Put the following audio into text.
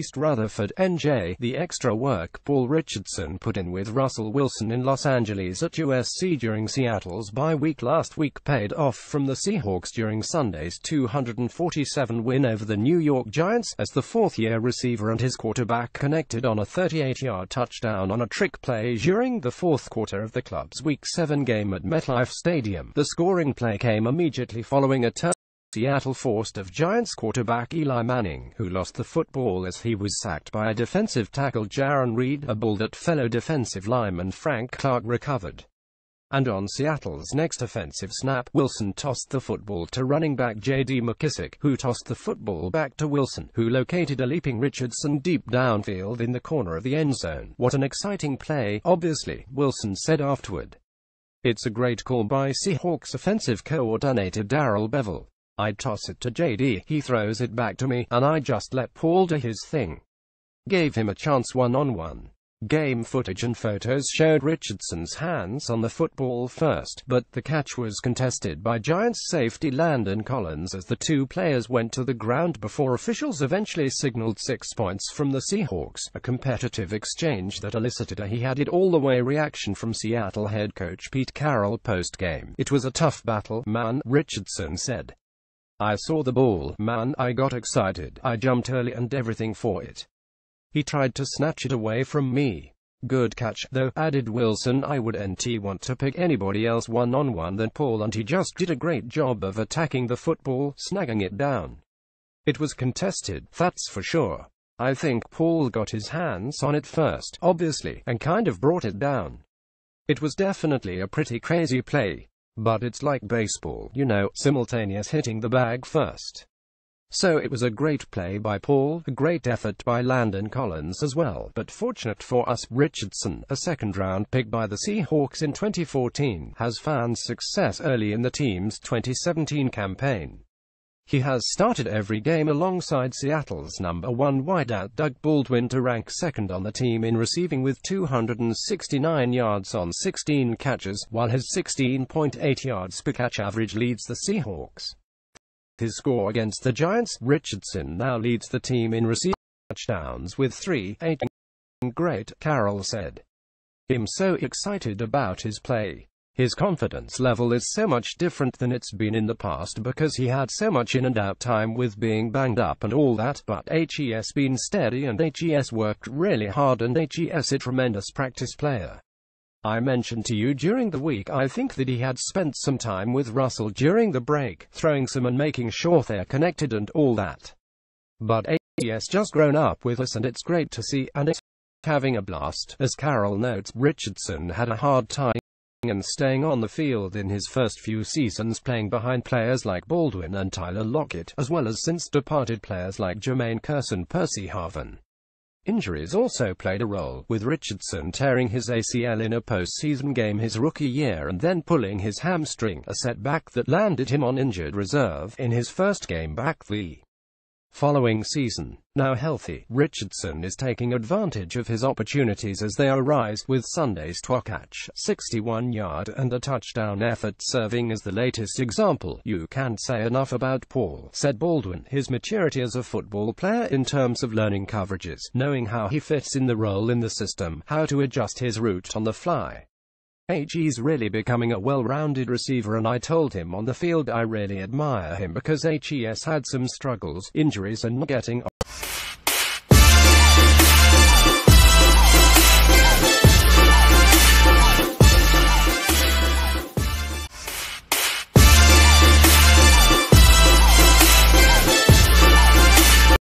East Rutherford, NJ. The extra work Paul Richardson put in with Russell Wilson in Los Angeles at USC during Seattle's bye week last week paid off from the Seahawks during Sunday's 247 win over the New York Giants, as the fourth-year receiver and his quarterback connected on a 38-yard touchdown on a trick play during the fourth quarter of the club's Week 7 game at MetLife Stadium. The scoring play came immediately following a turnover Seattle forced of Giants quarterback Eli Manning, who lost the football as he was sacked by a defensive tackle Jaron Reed, a ball that fellow defensive lineman Frank Clark recovered. And on Seattle's next offensive snap, Wilson tossed the football to running back J.D. McKissick, who tossed the football back to Wilson, who located a leaping Richardson deep downfield in the corner of the end zone. "What an exciting play, obviously," Wilson said afterward. "It's a great call by Seahawks offensive coordinator Darrell Bevell. I toss it to JD, he throws it back to me, and I just let Paul do his thing. Gave him a chance one-on-one." Game footage and photos showed Richardson's hands on the football first, but the catch was contested by Giants safety Landon Collins as the two players went to the ground before officials eventually signaled 6 points from the Seahawks, a competitive exchange that elicited a he-had-it-all-the-way reaction from Seattle head coach Pete Carroll post-game. "It was a tough battle, man," Richardson said. "I saw the ball, man, I got excited, I jumped early and everything for it. He tried to snatch it away from me. Good catch, though," added Wilson. "I wouldn't want to pick anybody else one-on-one than Paul, and he just did a great job of attacking the football, snagging it down. It was contested, that's for sure. I think Paul got his hands on it first, obviously, and kind of brought it down. It was definitely a pretty crazy play. But it's like baseball, you know, simultaneous hitting the bag first. So it was a great play by Paul, a great effort by Landon Collins as well, but fortunate for us, Richardson, a second-round pick by the Seahawks in 2014, has found success early in the team's 2017 campaign. He has started every game alongside Seattle's number one wideout Doug Baldwin to rank second on the team in receiving with 269 yards on 16 catches, while his 16.8 yards per catch average leads the Seahawks. His score against the Giants, Richardson now leads the team in receiving touchdowns with 3-8. "Great," Carroll said. "I'm so excited about his play. His confidence level is so much different than it's been in the past because he had so much in and out time with being banged up and all that, but he's been steady and he's worked really hard and he's a tremendous practice player. I mentioned to you during the week I think that he had spent some time with Russell during the break, throwing some and making sure they're connected and all that. But he's just grown up with us and it's great to see, and it's having a blast." As Carroll notes, Richardson had a hard time and staying on the field in his first few seasons, playing behind players like Baldwin and Tyler Lockett, as well as since departed players like Jermaine Kearse and Percy Harvin. Injuries also played a role, with Richardson tearing his ACL in a postseason game his rookie year and then pulling his hamstring, a setback that landed him on injured reserve in his first game back the following season. Now healthy, Richardson is taking advantage of his opportunities as they arise, with Sunday's catch, 61-yard and a touchdown effort serving as the latest example. "You can't say enough about Paul," said Baldwin. "His maturity as a football player in terms of learning coverages, knowing how he fits in the role in the system, how to adjust his route on the fly. He's really becoming a well-rounded receiver, and I told him on the field I really admire him because he's had some struggles, injuries and not getting